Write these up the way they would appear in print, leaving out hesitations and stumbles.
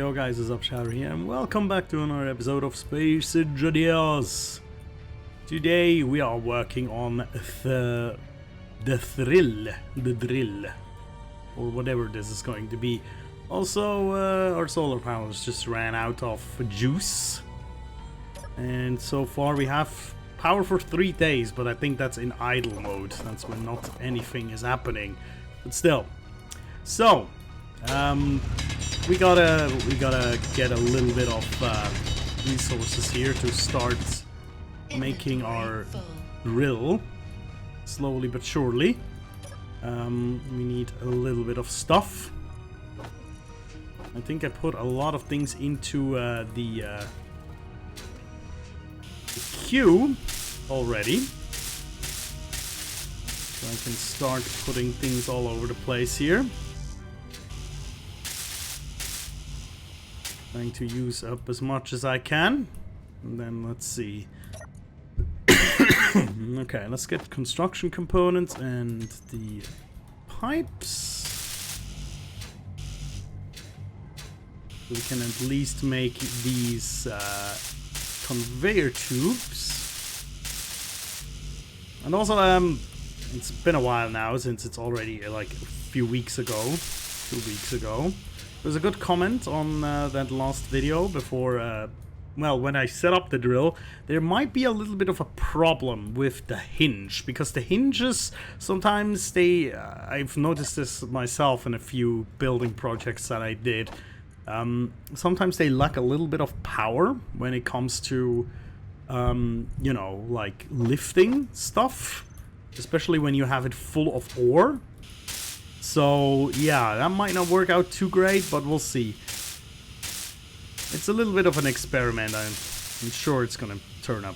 Yo guys, it's Upshower here and welcome back to another episode of Space Engineers. Today we are working on the drill, or whatever this is going to be. Also, our solar panels just ran out of juice, and so far we have power for 3 days, but I think that's in idle mode. That's when not anything is happening, but still. So, we gotta get a little bit of resources here to start making our drill slowly but surely. We need a little bit of stuff. I think I put a lot of things into the queue already, so I can start putting things all over the place here. Trying to use up as much as I can, and then let's see. Okay, let's get construction components and the pipes. We can at least make these conveyor tubes. And also, it's been a while now since it's already like a few weeks ago, 2 weeks ago. There's a good comment on that last video before, well, when I set up the drill. There might be a little bit of a problem with the hinge, because the hinges, sometimes they, I've noticed this myself in a few building projects that I did, sometimes they lack a little bit of power when it comes to, you know, like lifting stuff, especially when you have it full of ore. So, yeah, that might not work out too great, but we'll see. It's a little bit of an experiment. I'm sure it's gonna turn up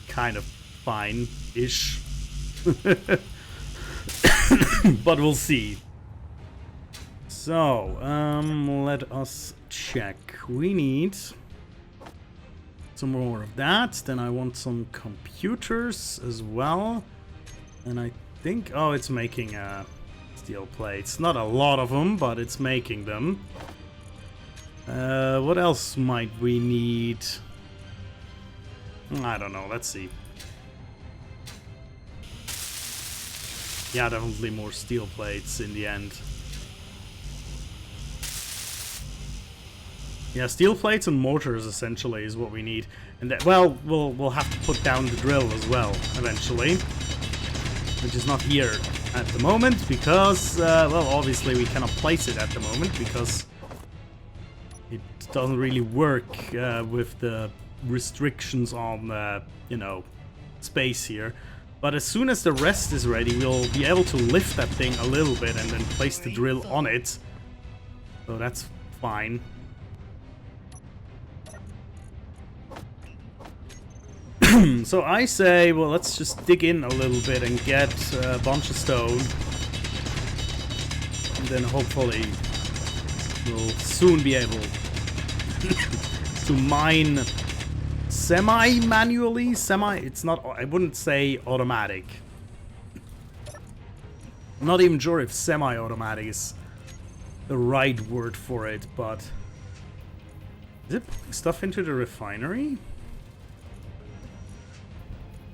kind of fine-ish. But we'll see. So, let us check. We need some more of that. Then I want some computers as well. And I think... oh, it's making steel plates. Not a lot of them, but it's making them. What else might we need? I don't know. Let's see. Yeah, definitely more steel plates in the end. Yeah, steel plates and mortars essentially is what we need. And that, well, we'll have to put down the drill as well eventually, which is not here at the moment because, well, obviously we cannot place it at the moment because it doesn't really work with the restrictions on, you know, space here. But as soon as the rest is ready, we'll be able to lift that thing a little bit and then place the drill on it. So that's fine. So I say, well, let's just dig in a little bit and get a bunch of stone. And then hopefully we'll soon be able to mine semi-manually. It's not, I wouldn't say automatic. I'm not even sure if semi-automatic is the right word for it, but... is it putting stuff into the refinery?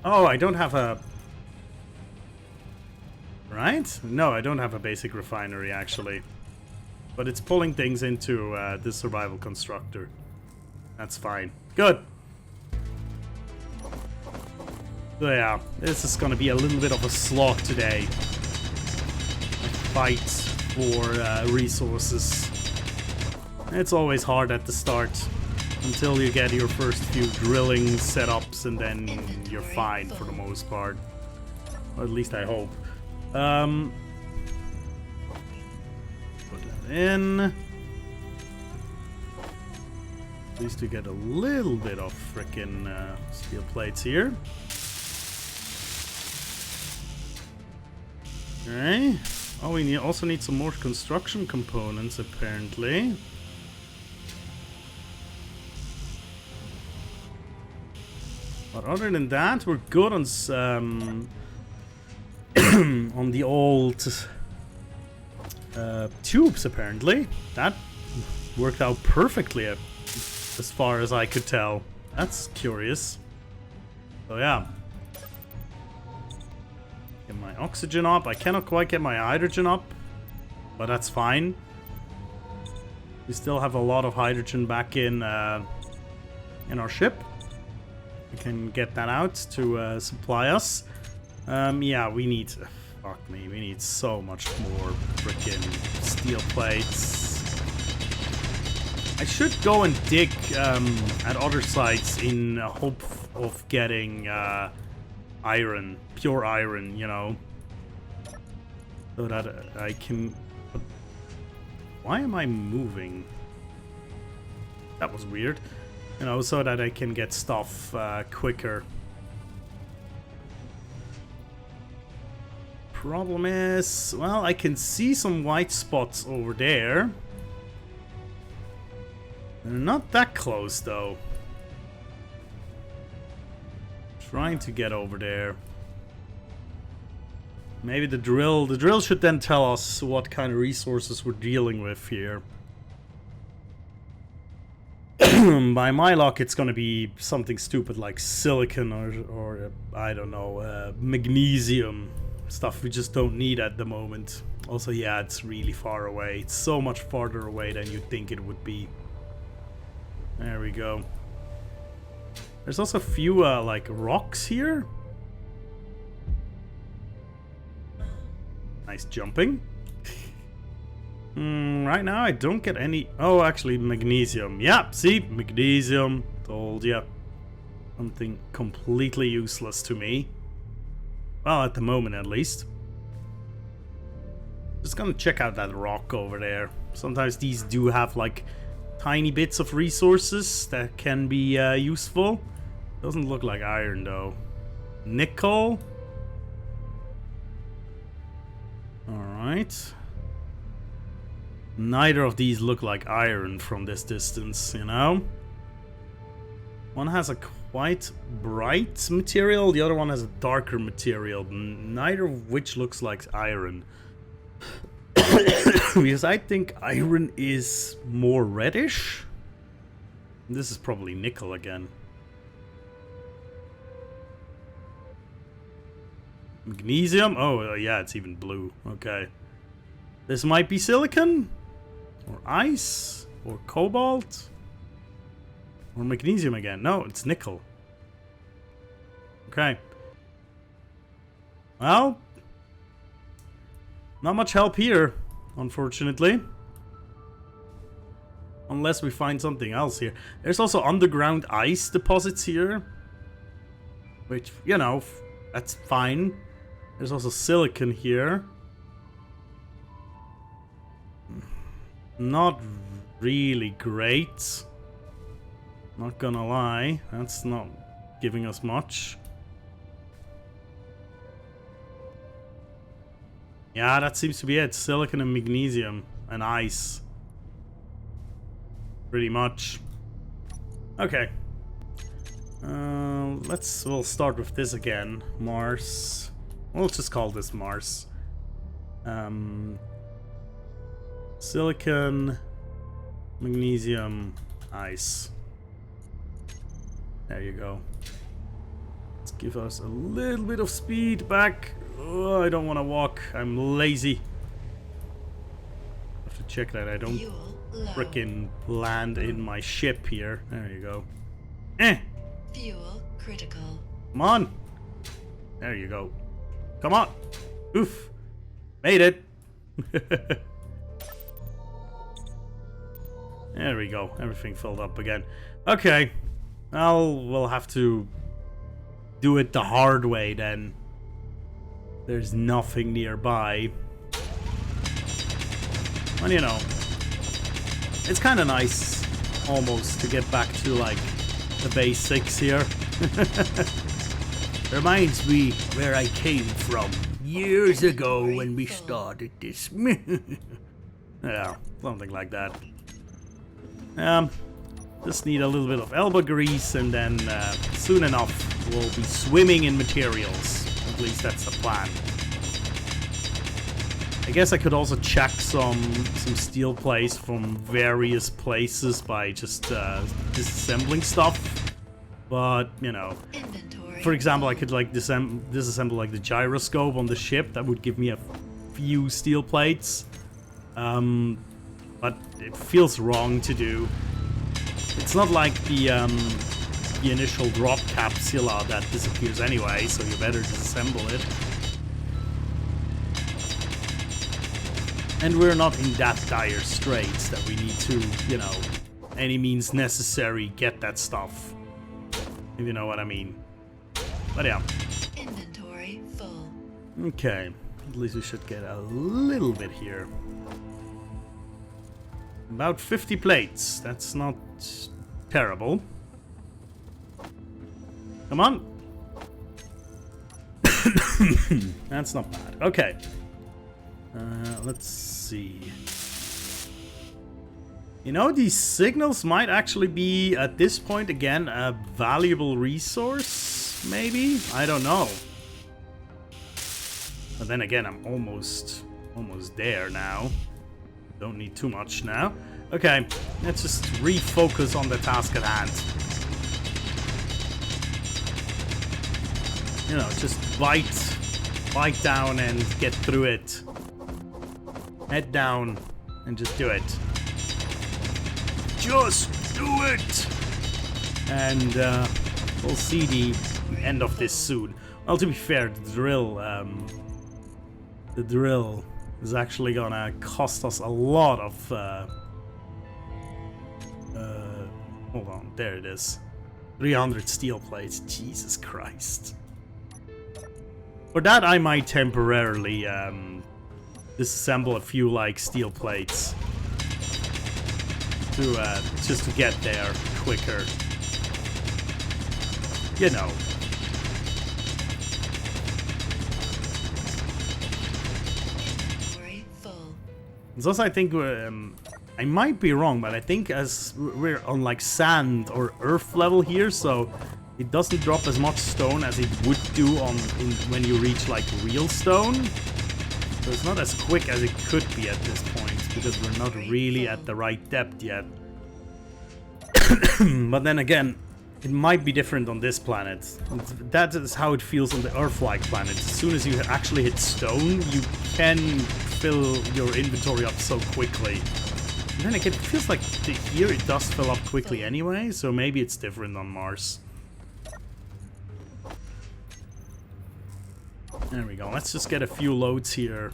Oh, I don't have a... right? No, I don't have a basic refinery, actually. But it's pulling things into the survival constructor. That's fine. Good! So yeah, this is gonna be a little bit of a slog today. A fight for resources. It's always hard at the start, until you get your first few drilling setups, and then you're fine for the most part. Or at least I hope. Put that in. At least to get a little bit of frickin' steel plates here. Okay. Oh, we also need some more construction components, apparently. But other than that, we're good on on the old tubes, apparently. That worked out perfectly as far as I could tell. That's curious. So yeah. Get my oxygen up. I cannot quite get my hydrogen up, but that's fine. We still have a lot of hydrogen back in our ship. We can get that out to supply us. Yeah, we need... Fuck me, we need so much more frickin' steel plates. I should go and dig at other sites in hope of getting iron, pure iron, you know. So that I can... Why am I moving? That was weird. You know, so that I can get stuff quicker. Problem is, well, I can see some white spots over there. They're not that close, though. Trying to get over there. Maybe the drill should then tell us what kind of resources we're dealing with here. By my luck, it's gonna be something stupid like silicon or I don't know, magnesium. Stuff we just don't need at the moment. Also, yeah, it's really far away. It's so much farther away than you'd think it would be. There we go. There's also a few, like, rocks here. Nice jumping. Right now, I don't get any... Oh, actually, magnesium. Yeah, see? Magnesium. Told ya. Something completely useless to me. Well, at the moment, at least. Just gonna check out that rock over there. Sometimes these do have, like, tiny bits of resources that can be useful. Doesn't look like iron, though. Nickel. Alright. Neither of these look like iron from this distance, you know? One has a quite bright material, the other one has a darker material, neither of which looks like iron. Because I think iron is more reddish. This is probably nickel again. Magnesium? Oh, yeah, it's even blue. Okay. This might be silicon? Or ice? Or cobalt? Or magnesium again. No, it's nickel. Okay. Well, not much help here, unfortunately. Unless we find something else here. There's also underground ice deposits here. Which, you know, that's fine. There's also silicon here. Not really great. Not gonna lie, that's not giving us much. Yeah, that seems to be it. Silicon and magnesium and ice. Pretty much. Okay. We'll start with this again. Mars. We'll just call this Mars. Silicon, magnesium, ice. There you go. Let's give us a little bit of speed back. Oh, I don't want to walk. I'm lazy. Have to check that I don't frickin' land in my ship here. There you go. Fuel critical. Come on. There you go. Come on. Oof. Made it. There we go. Everything filled up again. Okay. Well, we'll have to do it the hard way then. There's nothing nearby. Well, you know, it's kind of nice almost to get back to like the basics here. Reminds me where I came from years ago when we started this. Yeah, something like that. Just need a little bit of elbow grease and then soon enough we'll be swimming in materials. At least that's the plan. I guess I could also check some steel plates from various places by just disassembling stuff. But, you know, for example, I could like disassemble like the gyroscope on the ship. That would give me a few steel plates. But it feels wrong to do. It's not like the initial drop capsula that disappears anyway, so you better disassemble it. And we're not in that dire straits that we need to, you know, any means necessary get that stuff. If you know what I mean. But yeah. Inventory full. Okay. At least we should get a little bit here. About 50 plates. That's not terrible. Come on. That's not bad. Okay. Let's see. You know, these signals might actually be, at this point, again, a valuable resource, maybe? I don't know. But then again, I'm almost there now. Don't need too much now. Okay, let's just refocus on the task at hand. You know, just bite down and get through it. Head down and just do it. Just do it! And we'll see the end of this soon. Well, to be fair, the drill is actually gonna cost us a lot of hold on, there it is. 300 steel plates. Jesus Christ. For that I might temporarily disassemble a few like steel plates to just to get there quicker. You know. It's also, I think, I might be wrong, but I think as we're on like sand or earth level here, so it doesn't drop as much stone as it would do when you reach like real stone. So it's not as quick as it could be at this point, because we're not really at the right depth yet. But then again, it might be different on this planet. That is how it feels on the Earth-like planet. As soon as you actually hit stone, you can fill your inventory up so quickly. And then again, it feels like here it does fill up quickly anyway, so maybe it's different on Mars. There we go. Let's just get a few loads here.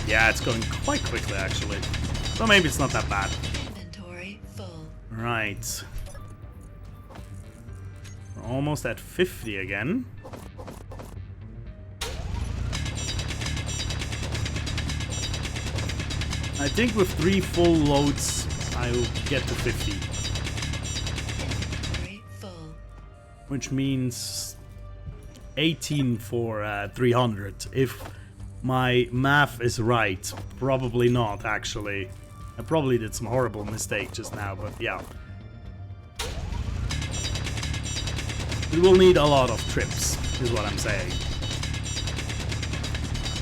Yeah, it's going quite quickly actually. So maybe it's not that bad. Inventory full. Right. We're almost at 50 again. I think with 3 full loads, I'll get to 50. Inventory full. Which means 18 for 300. If my math is right. Probably not, actually. I probably did some horrible mistake just now, but yeah. We will need a lot of trips, is what I'm saying.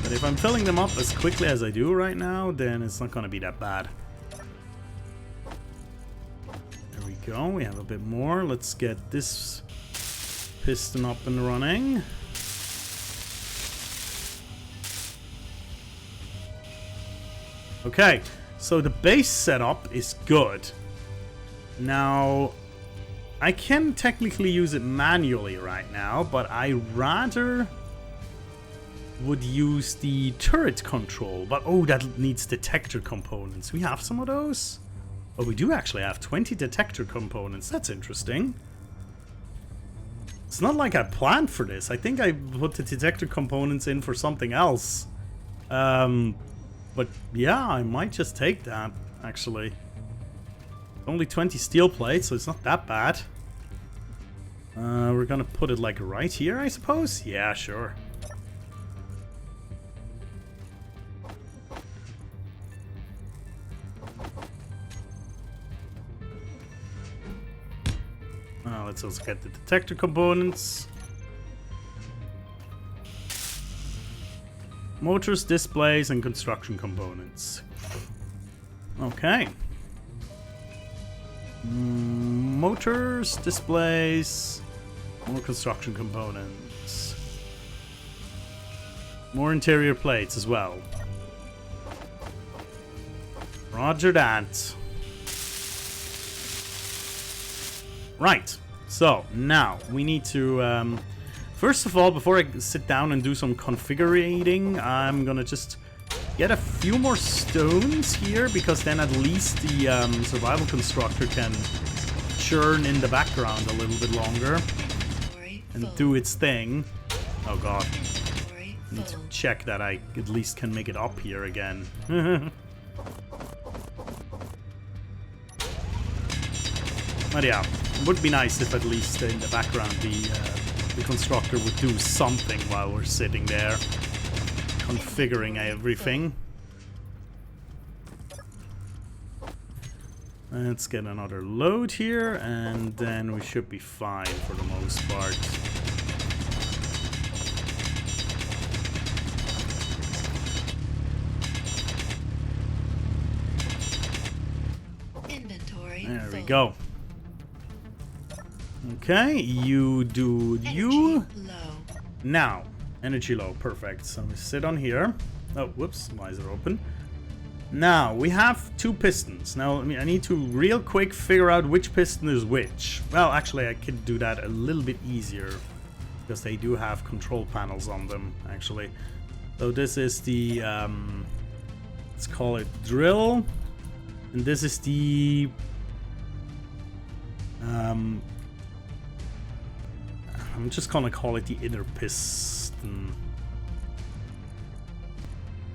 But if I'm filling them up as quickly as I do right now, then it's not gonna be that bad. There we go, we have a bit more. Let's get this piston up and running. Okay, so the base setup is good. Now, I can technically use it manually right now, but I rather would use the turret control. But oh, that needs detector components. We have some of those? Oh, we do actually have 20 detector components. That's interesting. It's not like I planned for this. I think I put the detector components in for something else. But yeah, I might just take that, actually. Only 20 steel plates, so it's not that bad. We're gonna put it like right here, I suppose? Yeah, sure. Let's also get the detector components. Motors, displays, and construction components. Okay. Motors, displays, more construction components. More interior plates as well. Roger that. Right. So, now we need to... first of all, before I sit down and do some configuring, I'm gonna just get a few more stones here, because then at least the survival constructor can churn in the background a little bit longer and do its thing. Oh god. I need to check that I at least can make it up here again. But yeah, it would be nice if at least in the background the constructor would do something while we're sitting there configuring everything. Let's get another load here, and then we should be fine for the most part. Inventory. There we full. go. Okay, you do you. Energy low. Now, energy low, perfect. So we sit on here. Oh, whoops, why is it open? Now, we have two pistons. Now, I need to real quick figure out which piston is which. Well, actually, I could do that a little bit easier, because they do have control panels on them, actually. So this is the, let's call it drill. And this is the, I'm just gonna call it the inner piston.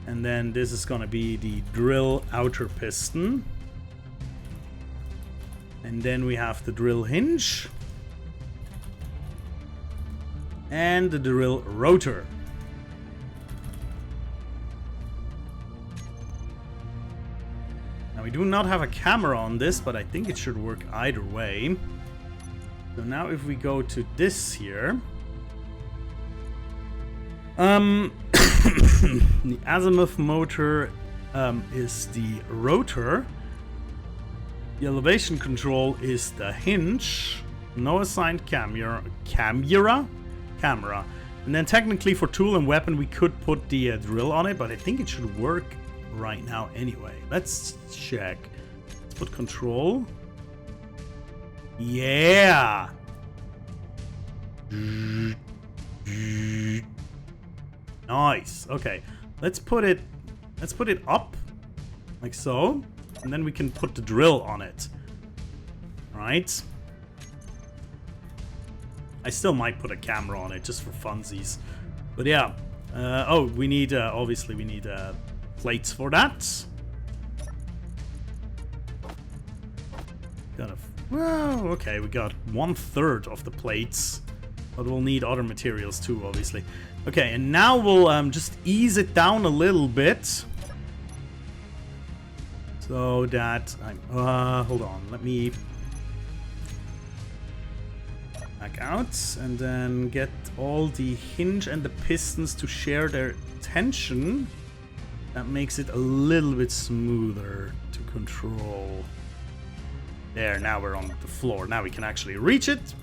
And then this is gonna be the drill outer piston. And then we have the drill hinge. And the drill rotor. Now we do not have a camera on this, but I think it should work either way. So now if we go to this here. The azimuth motor is the rotor. The elevation control is the hinge. No assigned camera. And then technically for tool and weapon we could put the drill on it, but I think it should work right now anyway. Let's check. Let's put control. Yeah. Nice. Okay. Let's put it up like so, and then we can put the drill on it. Right? I still might put a camera on it just for funsies. But yeah. Oh, we need obviously we need plates for that. Well, okay, we got 1/3 of the plates, but we'll need other materials too, obviously. Okay, and now we'll just ease it down a little bit, so that hold on, let me back out and then get all the hinge and the pistons to share their tension. That makes it a little bit smoother to control. There, now we're on the floor. Now we can actually reach it.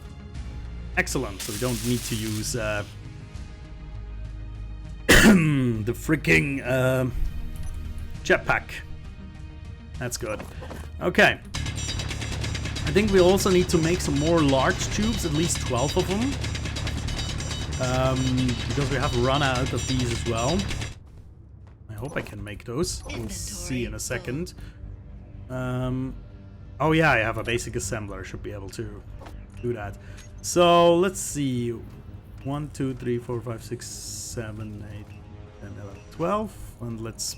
Excellent. So we don't need to use the freaking jetpack. That's good. Okay. I think we also need to make some more large tubes, at least 12 of them. Because we have run out of these as well. I hope I can make those. We'll see in a second. Oh yeah, I have a basic assembler. Should be able to do that. So let's see. 1, 2, 3, 4, 5, 6, 7, 8, 10, 11, 12. And let's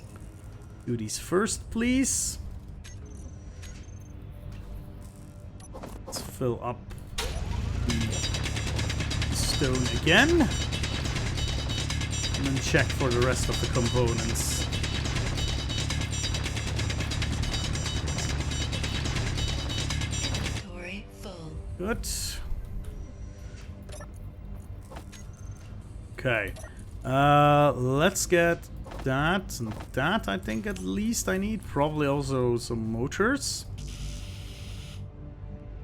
do these first, please. Let's fill up the stone again. And then check for the rest of the components. Good. Okay. Let's get that and that. I think at least I need probably also some motors.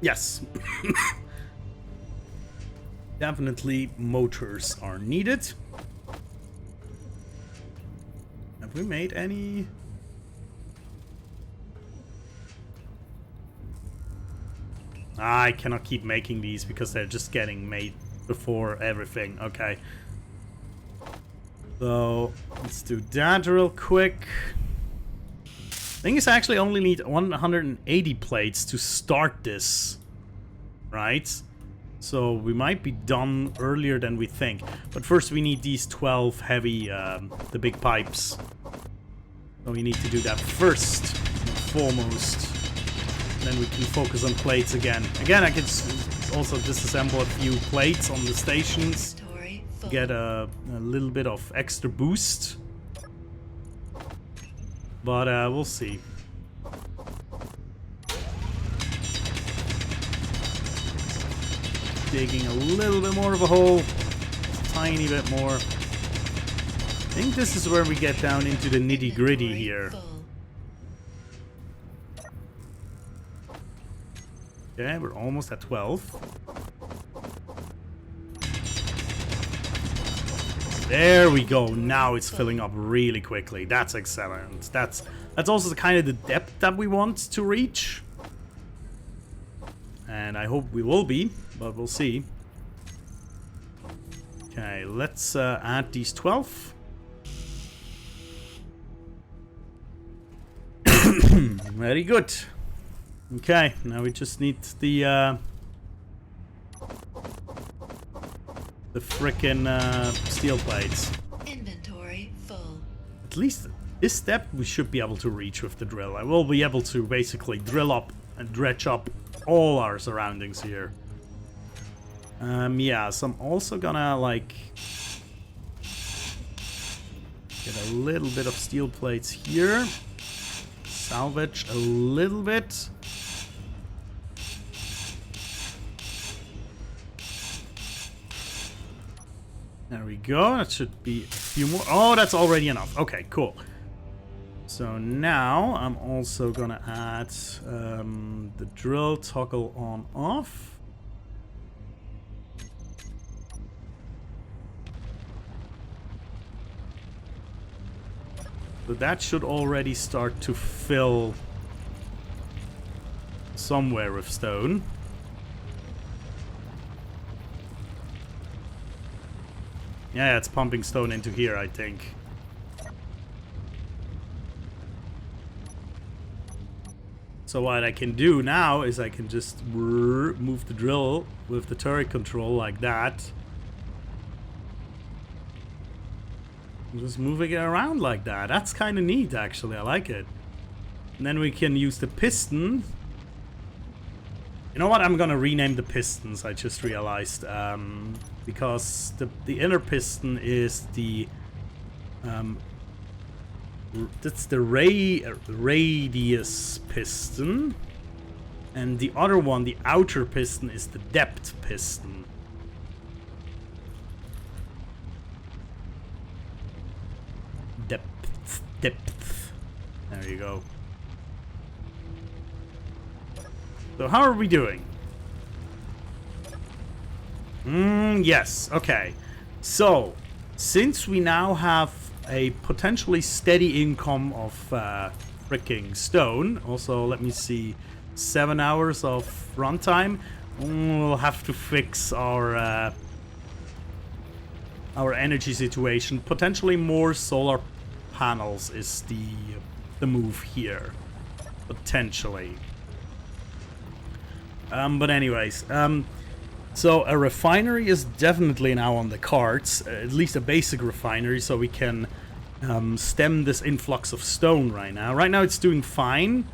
Yes. Definitely motors are needed. Have we made any? I cannot keep making these because they're just getting made before everything. Okay. So let's do that real quick. I think it's actually only need 180 plates to start this, right? So we might be done earlier than we think. But first we need these 12 heavy, the big pipes. So we need to do that first and foremost. Then we can focus on plates again. Again, I can also disassemble a few plates on the stations. Get a little bit of extra boost. But we'll see. Digging a little bit more of a hole. Just a tiny bit more. I think this is where we get down into the nitty-gritty here. Okay, we're almost at 12. There we go. Now it's filling up really quickly. That's excellent. That's also kind of the depth that we want to reach. And I hope we will be, but we'll see. Okay, let's add these 12. Very good. Okay, now we just need the frickin' steel plates. Inventory full. At least this step we should be able to reach with the drill. I will be able to basically drill up and dredge up all our surroundings here. Yeah, so I'm also gonna like get a little bit of steel plates here. Salvage a little bit. There we go. That should be a few more. Oh, that's already enough. Okay, cool. So now I'm also gonna add the drill toggle on off. So that should already start to fill somewhere with stone. Yeah, it's pumping stone into here, I think. So what I can do now is I can just move the drill with the turret control like that. Just moving it around like that. That's kind of neat, actually. I like it. And then we can use the piston. You know what? I'm gonna rename the pistons. I just realized because the inner piston is the that's the radius piston, and the other one, the outer piston, is the depth piston. Depth. There you go. So how are we doing? Yes. Okay. So, since we now have a potentially steady income of freaking stone, also let me see, 7 hours of runtime, we'll have to fix our energy situation. Potentially more solar panels is the move here, potentially. But anyways, so a refinery is definitely now on the cards, at least a basic refinery, so we can stem this influx of stone right now. Right now it's doing fine,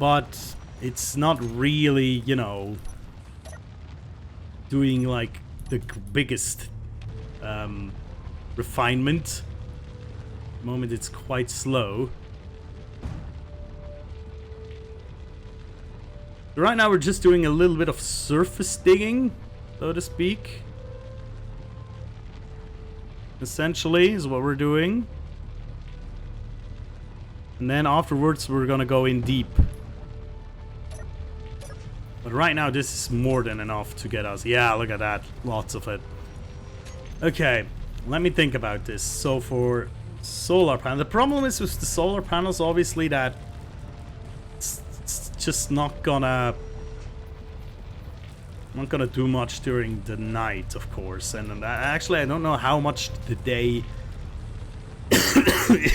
but it's not really, you know, doing like the biggest refinement. At the moment it's quite slow. Right now we're just doing a little bit of surface digging, so to speak. essentially, is what we're doing. And then afterwards, we're gonna go in deep. But right now, this is more than enough to get us. Yeah, look at that. Lots of it. Okay, let me think about this. So for solar panel, the problem is with the solar panels, obviously, that it's just not gonna do much during the night, of course. And actually, I don't know how much the day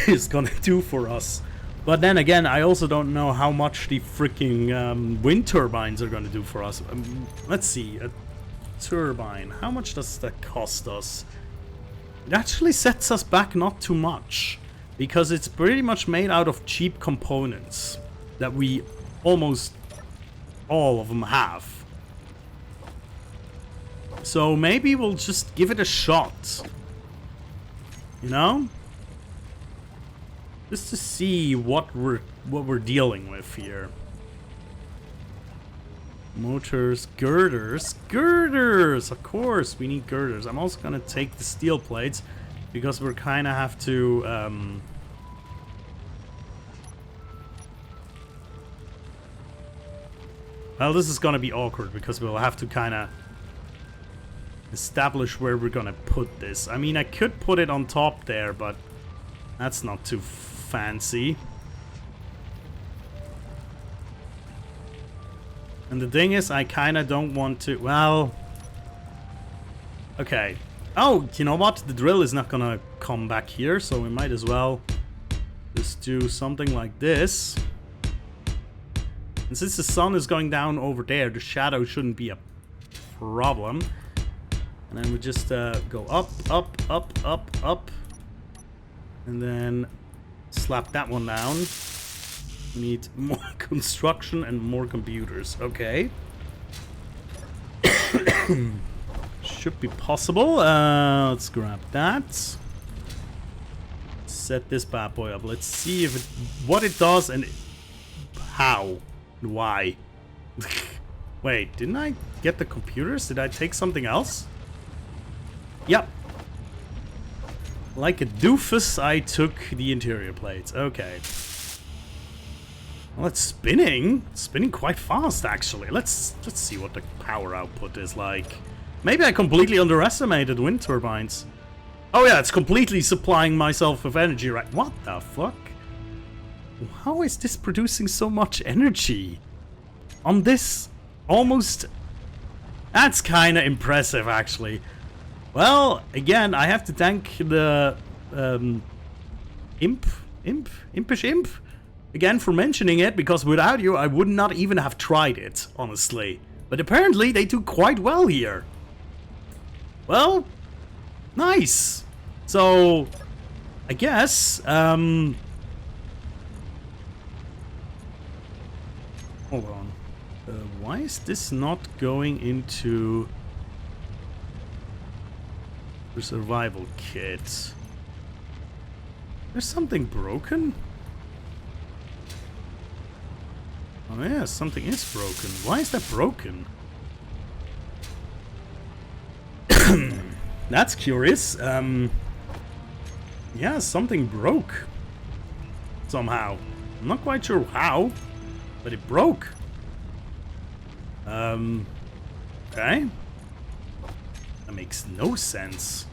is gonna do for us. But then again, I also don't know how much the freaking wind turbines are gonna do for us. Let's see, a turbine. How much does that cost us? It actually sets us back not too much, because it's pretty much made out of cheap components that we almost all of them have. So maybe we'll just give it a shot. You know? Just to see what we're dealing with here. Motors, girders, of course we need girders. I'm also gonna take the steel plates because we're kind of have to well, this is gonna be awkward because we'll have to kind of establish where we're gonna put this. I mean, I could put it on top there, but that's not too fancy. And the thing is, I kind of don't want to... Well... Okay. Oh, you know what? The drill is not gonna come back here, so we might as well just do something like this. And since the sun is going down over there, the shadow shouldn't be a problem. And then we just go up, up, up, up, up. And then slap that one down. We need more construction and more computers. Okay. Should be possible. Let's grab that. Set this bad boy up. Let's see if what it does and how. Why. Wait, didn't I get the computers? Did I take something else? Yep. Like a doofus, I took the interior plates. Okay. Well, it's spinning. It's spinning quite fast, actually. Let's see what the power output is like. Maybe I completely underestimated wind turbines. Oh yeah, it's completely supplying myself with energy, right? What the fuck? How is this producing so much energy? On this almost... That's kind of impressive, actually. Well, again, I have to thank the impish imp again for mentioning it, because without you I would not even have tried it, honestly. But apparently they do quite well here. Well, nice. So I guess hold on. Why is this not going into the survival kit? There's something broken? Oh yeah, something is broken. Why is that broken? That's curious. Yeah, something broke. Somehow. I'm not quite sure how, but it broke. Okay. That makes no sense.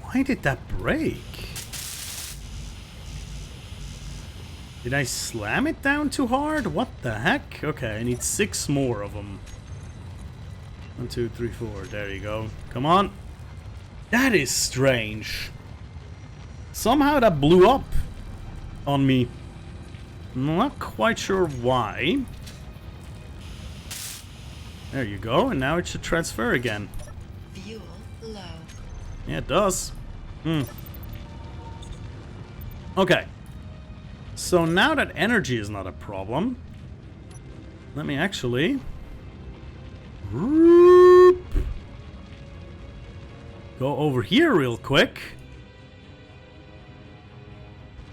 Why did that break? Did I slam it down too hard? What the heck? Okay, I need 6 more of them. 1, 2, 3, 4. There you go. Come on. That is strange. Somehow that blew up on me. I'm not quite sure why. There you go, and now it should transfer again. Fuel low. Yeah, it does. Okay. So now that energy is not a problem, let me actually go over here real quick.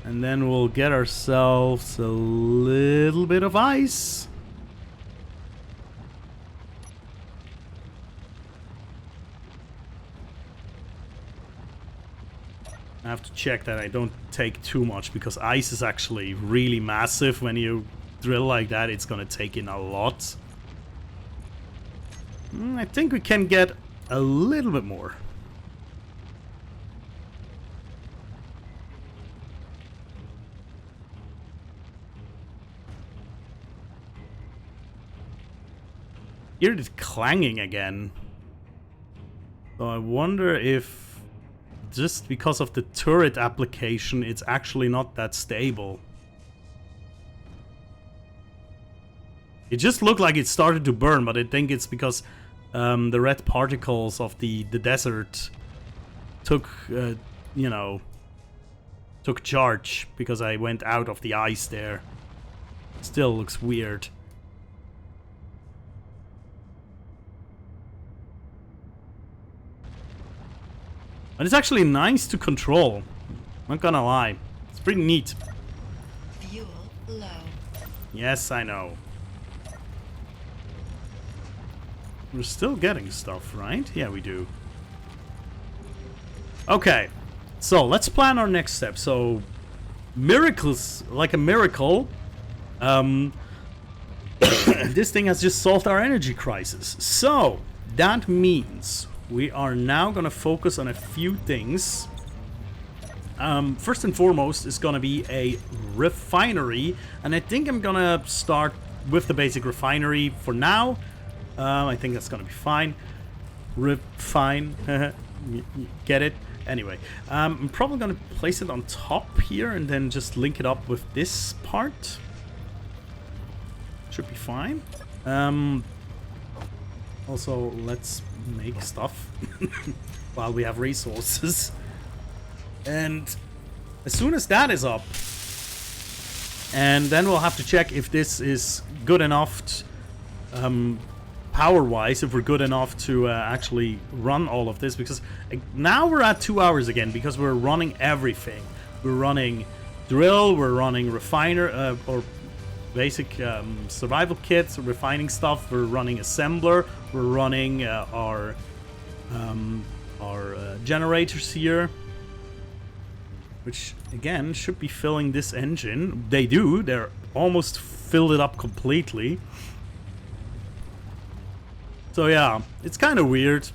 And then we'll get ourselves a little bit of ice. I have to check that I don't take too much, because ice is actually really massive. When you drill like that, it's gonna take in a lot. I think we can get a little bit more. Hear it clanging again. So I wonder if just because of the turret application, it's actually not that stable. It just looked like it started to burn, but I think it's because the red particles of the desert took, you know, took charge because I went out of the ice there. Still looks weird. And it's actually nice to control. Not gonna lie. It's pretty neat. Fuel low. Yes, I know. We're still getting stuff, right? Yeah, we do. Okay. So, let's plan our next step. So, miracles, like a miracle, this thing has just solved our energy crisis. So, that means we are now going to focus on a few things. First and foremost is going to be a refinery. And I think I'm going to start with the basic refinery for now. I think that's going to be fine. Refine. Get it? Anyway, I'm probably going to place it on top here and then just link it up with this part. Should be fine. Also, let's make stuff while we have resources. And as soon as that is up, and then we'll have to check if this is good enough power-wise, if we're good enough to actually run all of this, because now we're at 2 hours again, because we're running everything. We're running drill, we're running refiner, or basic survival kits, refining stuff, we're running assembler, we're running our generators here, which again should be filling this engine. They do, they're almost filled it up completely. So yeah, it's kind of weird,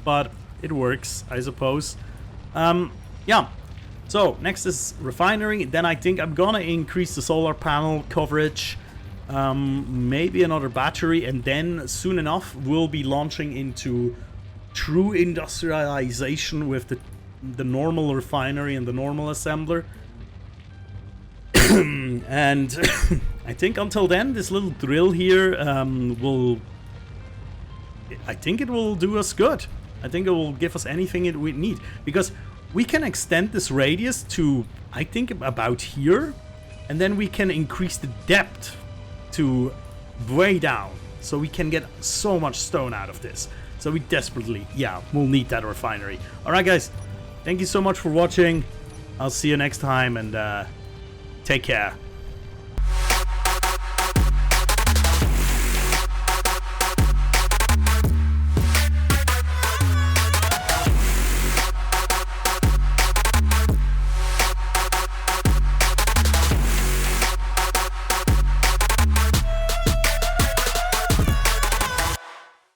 but it works, I suppose. Yeah. So, next is refinery. Then I think I'm gonna increase the solar panel coverage. Maybe another battery. And then, soon enough, we'll be launching into true industrialization with the normal refinery and the normal assembler. And I think until then, this little drill here will... I think it will do us good. I think it will give us anything we need. Because we can extend this radius to, I think, about here. And then we can increase the depth to way down. So we can get so much stone out of this. So we desperately, yeah, we'll need that refinery. Alright guys, thank you so much for watching. I'll see you next time and take care.